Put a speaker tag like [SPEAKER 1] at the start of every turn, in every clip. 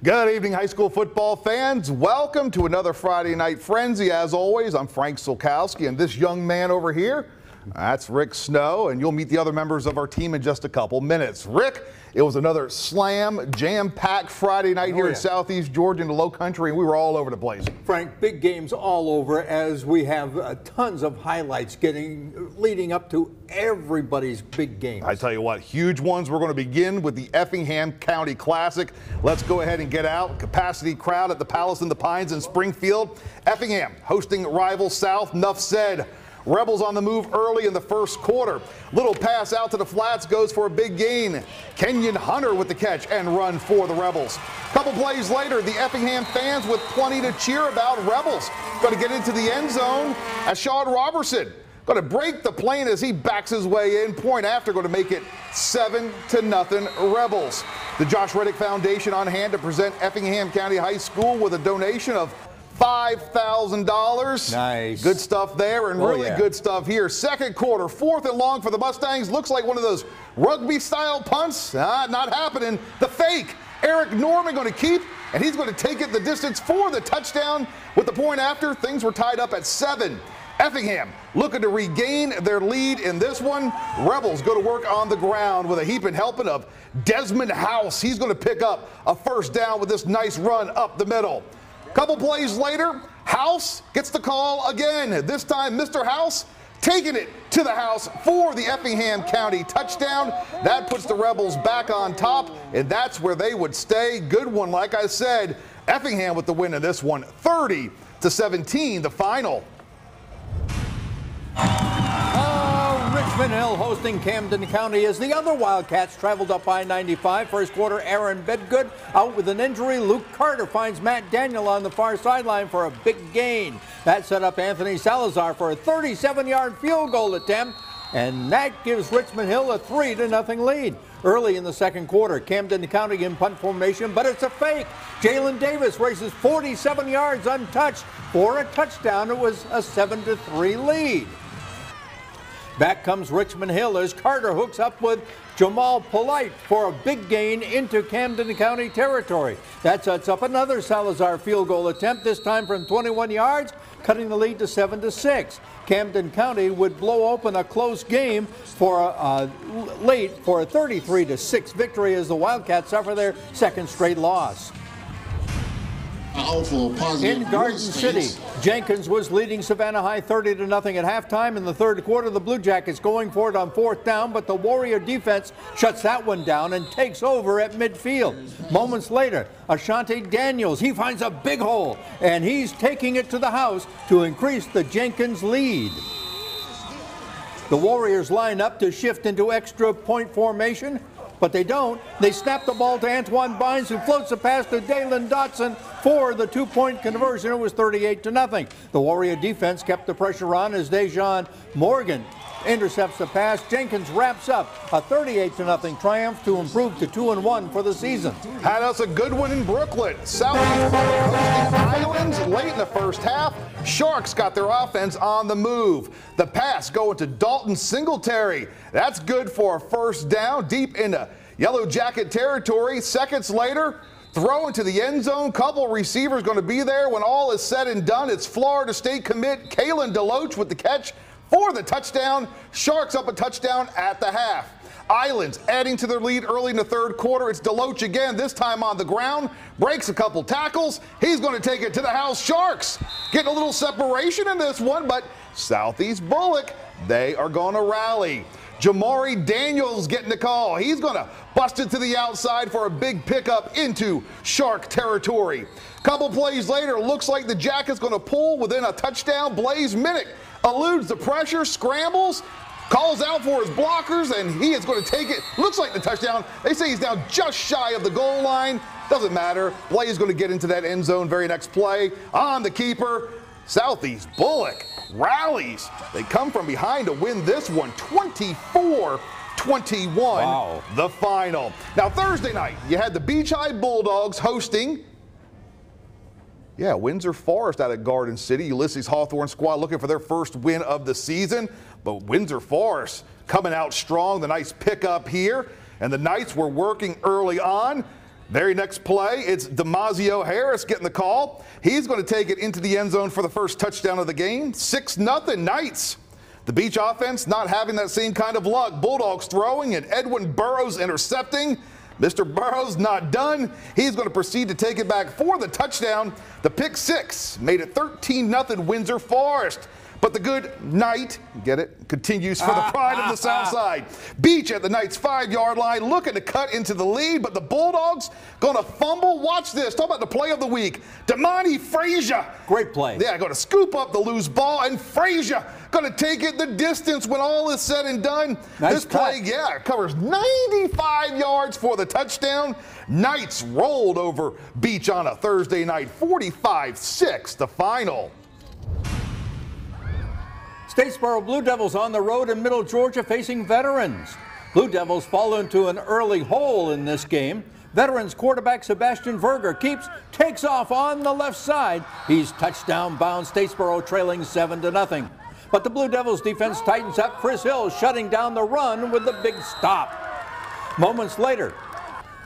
[SPEAKER 1] Good evening, high school football fans. Welcome to another Friday Night Frenzy. As always, I'm Frank Sulkowski, and this young man over here, that's Rick Snow, and you'll meet the other members of our team in just a couple minutes. Rick, it was another slam, jam-packed Friday night here in Southeast Georgia in the Low Country, and we were all over the place.
[SPEAKER 2] Frank, big games all over as we have tons of highlights leading up to everybody's big games.
[SPEAKER 1] I tell you what, huge ones. We're going to begin with the Effingham County Classic. Let's go ahead and get out. Capacity crowd at the Palace in the Pines in Springfield. Effingham hosting rival South. Nuff said. Rebels on the move early in the first quarter. Little pass out to the flats goes for a big gain. Kenyon Hunter with the catch and run for the Rebels. Couple plays later, the Effingham fans with plenty to cheer about. Rebels going to get into the end zone as Sean Robertson going to break the plane as he backs his way in. Point after going to make it 7-0 Rebels. The Josh Reddick Foundation on hand to present Effingham County High School with a donation of $5,000.
[SPEAKER 2] Nice.
[SPEAKER 1] Good stuff there, and really good stuff here. Second quarter, 4th and long for the Mustangs. Looks like one of those rugby-style punts. Not happening. The fake. Eric Norman going to keep, and he's going to take it the distance for the touchdown. With the point after, things were tied up at 7. Effingham looking to regain their lead in this one. Rebels go to work on the ground with a heaping helping of Desmond House. He's going to pick up a first down with this nice run up the middle. Couple plays later, House gets the call again. This time, Mr. House taking it to the house for the Effingham County touchdown. That puts the Rebels back on top, and that's where they would stay. Good one, like I said. Effingham with the win in this one, 30-17, the final.
[SPEAKER 2] Richmond Hill hosting Camden County as the other Wildcats traveled up I-95. First quarter, Aaron Bedgood out with an injury. Luke Carter finds Matt Daniel on the far sideline for a big gain. That set up Anthony Salazar for a 37-yard field goal attempt, and that gives Richmond Hill a 3-0 lead. Early in the second quarter, Camden County in punt formation, but it's a fake. Jalen Davis races 47 yards untouched for a touchdown. It was a 7-3 lead. Back comes Richmond Hill as Carter hooks up with Jamal Polite for a big gain into Camden County territory. That sets up another Salazar field goal attempt, this time from 21 yards, cutting the lead to 7-6. Camden County would blow open a close game for late for a 33-6 victory as the Wildcats suffer their second straight loss. In Garden City, Jenkins was leading Savannah High 30-0 at halftime. In the third quarter, the Blue Jackets going for it on 4th down, but the Warrior defense shuts that one down and takes over at midfield. Moments later, Ashanti Daniels, he finds a big hole, and he's taking it to the house to increase the Jenkins lead. The Warriors line up to shift into extra point formation, but they don't. They snap the ball to Antoine Bynes, who floats the pass to Dalen Dotson for the 2-point conversion. It was 38-0. The Warrior defense kept the pressure on as Dejan Morgan intercepts the pass. Jenkins wraps up a 38-0 triumph to improve to 2-1 for the season.
[SPEAKER 1] Had us a good one in Brooklyn. Southeast hosting Islands late in the first half. Sharks got their offense on the move. The pass going to Dalton Singletary. That's good for a first down deep into Yellow Jacket territory. Seconds later, throw into the end zone. Couple receivers going to be there when all is said and done. It's Florida State commit Kalen DeLoach with the catch for the touchdown. Sharks up a touchdown at the half. Islands adding to their lead early in the third quarter. It's DeLoach again, this time on the ground. Breaks a couple tackles. He's going to take it to the house. Sharks getting a little separation in this one, but Southeast Bullock, they are going to rally. Jamari Daniels getting the call. He's going to bust it to the outside for a big pickup into Shark territory. Couple plays later, looks like the Jackets going to pull within a touchdown. Blaze Minnick eludes the pressure, scrambles, calls out for his blockers, and he is going to take it. Looks like the touchdown. They say he's now just shy of the goal line. Doesn't matter. Blaze is going to get into that end zone very next play. On the keeper, Southeast Bullock rallies. They come from behind to win this one, 24-21, wow. The final. Now, Thursday night, you had the Beach High Bulldogs hosting Windsor Forest out at Garden City. Ulysses Hawthorne squad looking for their first win of the season. But Windsor Forest coming out strong. The nice pickup here. And the Knights were working early on. Very next play, it's Demazio Harris getting the call. He's going to take it into the end zone for the first touchdown of the game. 6-0 Knights. The Beach offense not having that same kind of luck. Bulldogs throwing and Edwin Burrows intercepting. Mr. Burrows not done. He's going to proceed to take it back for the touchdown. The pick six made it 13-0 Windsor Forest. But the good Knight, get it, continues for the pride of the South Side. Beach at the Knights' 5-yard line, looking to cut into the lead, but the Bulldogs going to fumble. Watch this. Talk about the play of the week. Damani Frazier.
[SPEAKER 2] Great play.
[SPEAKER 1] Yeah, going to scoop up the loose ball, and Frazier going to take it the distance when all is said and done.
[SPEAKER 2] Nice
[SPEAKER 1] this play, covers 95 yards for the touchdown. Knights rolled over Beach on a Thursday night, 45-6, the final.
[SPEAKER 2] Statesboro Blue Devils on the road in Middle Georgia facing Veterans. Blue Devils fall into an early hole in this game. Veterans quarterback Sebastian Verger takes off on the left side. He's touchdown bound. Statesboro trailing 7-0. But the Blue Devils defense tightens up. Chris Hill shutting down the run with the big stop. Moments later,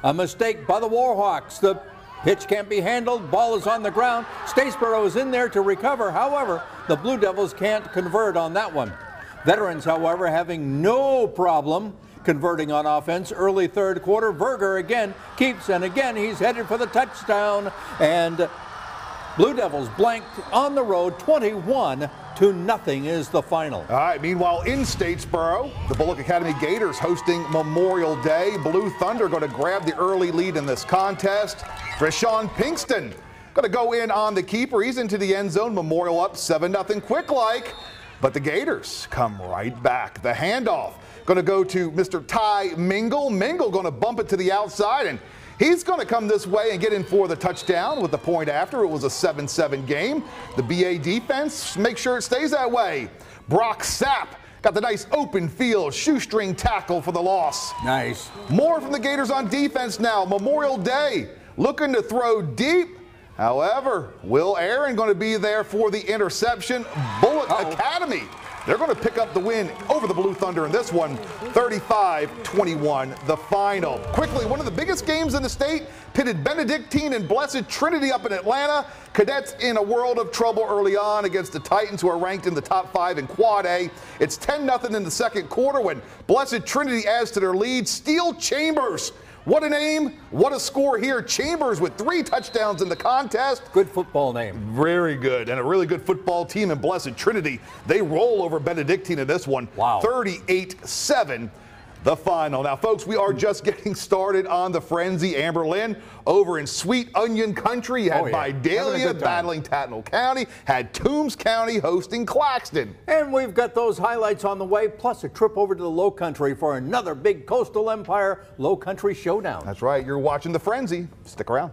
[SPEAKER 2] a mistake by the Warhawks. The pitch can't be handled. Ball is on the ground. Statesboro is in there to recover. However, the Blue Devils can't convert on that one. Veterans, however, having no problem converting on offense. Early third quarter, Verger again keeps, and again he's headed for the touchdown. And Blue Devils blanked on the road. 21-0 is the final.
[SPEAKER 1] All right, meanwhile in Statesboro, the Bullock Academy Gators hosting Memorial Day. Blue Thunder going to grab the early lead in this contest. Treshawn Pinkston going to go in on the keeper. He's into the end zone. Memorial up 7-0 quick-like. But the Gators come right back. The handoff going to go to Mr. Ty Mingle. Mingle going to bump it to the outside, and he's going to come this way and get in for the touchdown with the point after. It was a 7-7 game. The BA defense, make sure it stays that way. Brock Sapp got the nice open field shoestring tackle for the loss.
[SPEAKER 2] Nice.
[SPEAKER 1] More from the Gators on defense now. Memorial Day looking to throw deep. However, Will Aaron going to be there for the interception. Bullock Academy, they're going to pick up the win over the Blue Thunder in this one, 35-21, the final. Quickly, one of the biggest games in the state pitted Benedictine and Blessed Trinity up in Atlanta. Cadets in a world of trouble early on against the Titans, who are ranked in the top 5 in Quad A. It's 10-0 in the second quarter when Blessed Trinity adds to their lead. Steel Chambers. What a name, what a score here. Chambers with 3 touchdowns in the contest.
[SPEAKER 2] Good football name.
[SPEAKER 1] Very good, and a really good football team in Blessed Trinity. They roll over Benedictine in this one.
[SPEAKER 2] Wow.
[SPEAKER 1] 38-7, the final. Now, folks, we are just getting started on the frenzy. Amber Lynn over in Sweet Onion Country. You had Vidalia battling Tattnall County, had Toombs County hosting Claxton.
[SPEAKER 2] And we've got those highlights on the way, plus a trip over to the Low Country for another big Coastal Empire Low Country showdown.
[SPEAKER 1] That's right. You're watching the frenzy. Stick around.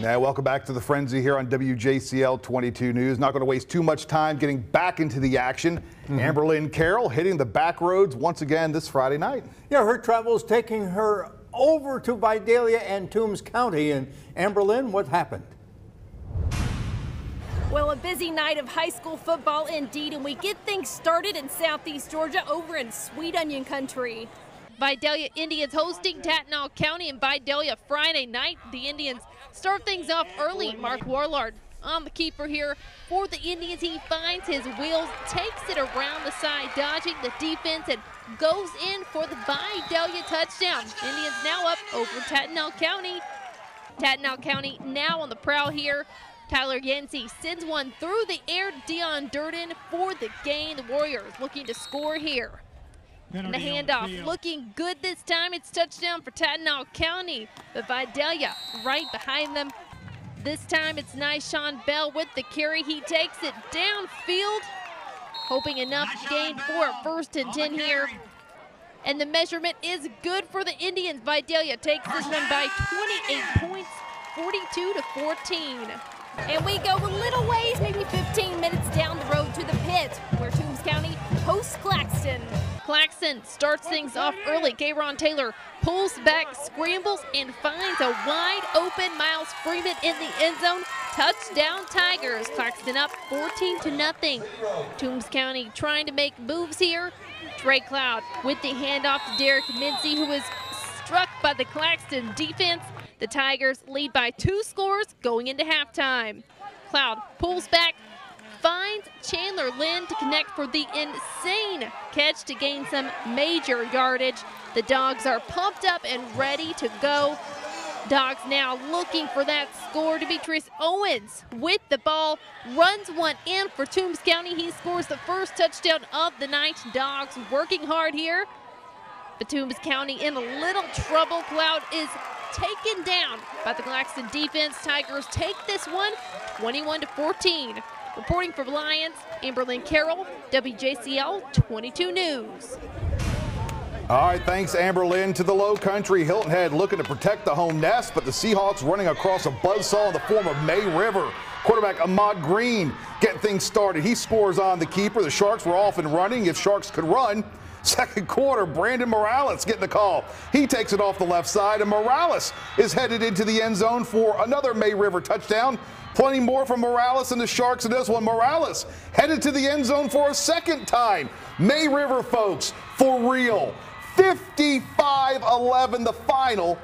[SPEAKER 1] Now, welcome back to the Frenzy here on WJCL 22 News. Not going to waste too much time getting back into the action. Amberlynn Carroll hitting the back roads once again this Friday night.
[SPEAKER 2] Yeah, her travels taking her over to Vidalia and Toombs County. And Amberlynn, what happened?
[SPEAKER 3] Well, a busy night of high school football indeed, and we get things started in Southeast Georgia over in Sweet Onion Country.
[SPEAKER 4] Vidalia Indians hosting Tatnall County in Vidalia Friday night. The Indians start things off early. Mark Warlard on the keeper here for the Indians. He finds his wheels, takes it around the side, dodging the defense, and goes in for the Vidalia touchdown. Indians now up over Tatnall County. Tatnall County now on the prowl here. Tyler Yancey sends one through the air to Dion Durden for the gain. The Warriors looking to score here. And the handoff looking good this time. It's touchdown for Tatnall County, but Vidalia right behind them. This time it's Nyshawn Bell with the carry. He takes it downfield, hoping enough gain for a 1st and 10 here. And the measurement is good for the Indians. Vidalia takes this one by 28 points, 42-14.
[SPEAKER 3] And we go a little ways, maybe 15 minutes down the road to the pit, where Toombs County hosts Claxton.
[SPEAKER 4] Claxton starts things off early. Kayron Taylor pulls back, scrambles, and finds a wide open Miles Freeman in the end zone. Touchdown Tigers. Claxton up 14-0. Toombs County trying to make moves here. Trey Cloud with the handoff to Derek Mincy, who is struck by the Claxton defense. The Tigers lead by 2 scores going into halftime. Cloud pulls back, finds Chandler Lynn to connect for the insane catch to gain some major yardage. The Dogs are pumped up and ready to go. Dogs now looking for that score. Demetrius Owens with the ball, runs one in for Toombs County. He scores the first touchdown of the night. Dogs working hard here. But Toombs County in a little trouble. Cloud is taken down by the Claxton defense. Tigers take this one 21-14. Reporting for Lions, Amberlynn Carroll, WJCL 22 News.
[SPEAKER 1] All right, thanks, Amberlynn. To the Low Country, Hilton Head looking to protect the home nest, but the Seahawks running across a buzzsaw in the form of May River. Quarterback Ahmad Green getting things started. He scores on the keeper. The Sharks were off and running if Sharks could run. Second quarter, Brandon Morales getting the call. He takes it off the left side, and Morales is headed into the end zone for another May River touchdown. Plenty more from Morales and the Sharks in this one. Morales headed to the end zone for a second time. May River, folks, for real. 55-11 the final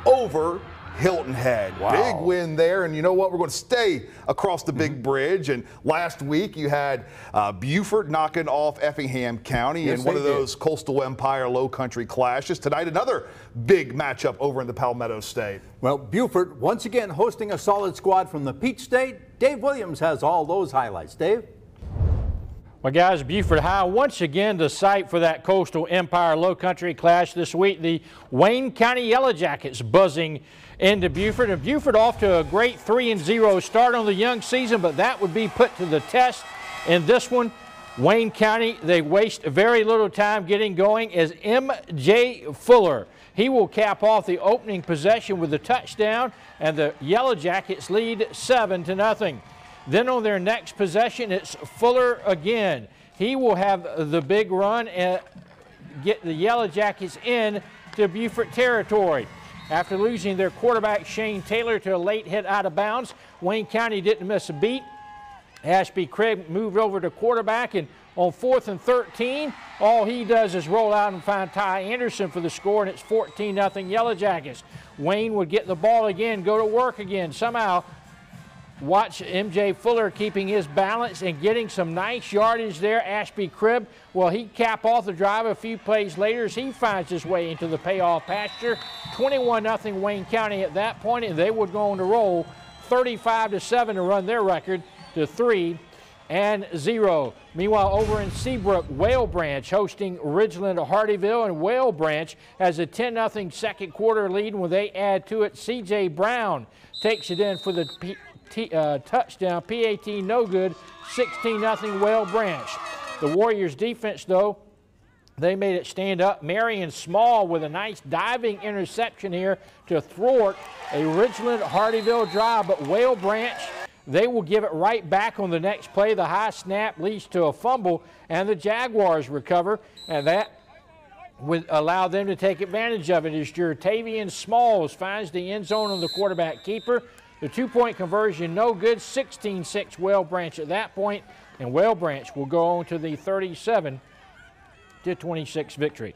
[SPEAKER 1] over Hilton Head.
[SPEAKER 2] Wow.
[SPEAKER 1] Big win there, and you know what? We're going to stay across the big bridge. And last week you had Beaufort knocking off Effingham County in one of those Coastal Empire Low Country clashes. Tonight, another big matchup over in the Palmetto State.
[SPEAKER 2] Well, Beaufort once again hosting a solid squad from the Peach State. Dave Williams has all those highlights. Dave?
[SPEAKER 5] Well, guys, Beaufort High once again the site for that Coastal Empire Low Country clash this week. The Wayne County Yellow Jackets buzzing into Beaufort, and Beaufort off to a great 3-0 start on the young season, but that would be put to the test in this one. Wayne County, they waste very little time getting going as M.J. Fuller. He will cap off the opening possession with a touchdown, and the Yellow Jackets lead 7-0. Then on their next possession, it's Fuller again. He will have the big run and get the Yellow Jackets in to Beaufort territory. After losing their quarterback Shane Taylor to a late hit out of bounds, Wayne County didn't miss a beat. Ashby Craig moved over to quarterback, and on 4th and 13, all he does is roll out and find Ty Anderson for the score, and it's 14-0 Yellow Jackets. Wayne would get the ball again, go to work again. Somehow, watch M.J. Fuller keeping his balance and getting some nice yardage there. Ashby Cribb, well, he cap off the drive a few plays later as he finds his way into the payoff pasture. 21-0 Wayne County at that point, and they would go on to roll 35-7 to run their record to 3-0. Meanwhile, over in Seabrook, Whale Branch hosting Ridgeland Hardyville, and Whale Branch has a 10-0 second quarter lead. When they add to it, C.J. Brown takes it in for the touchdown. PAT no good. 16-0 Whale Branch. The Warriors defense, though, They made it stand up. Marion Small with a nice diving interception here to thwart a Ridgeland Hardyville drive, but Whale Branch, they will give it right back on the next play. The high snap leads to a fumble, and the Jaguars recover, and that would allow them to take advantage of it as Jertavian Smalls finds the end zone on the quarterback keeper. The 2-point conversion no good. 16-6 Whale Branch at that point, and Whale Branch will go on to the 37-26 victory.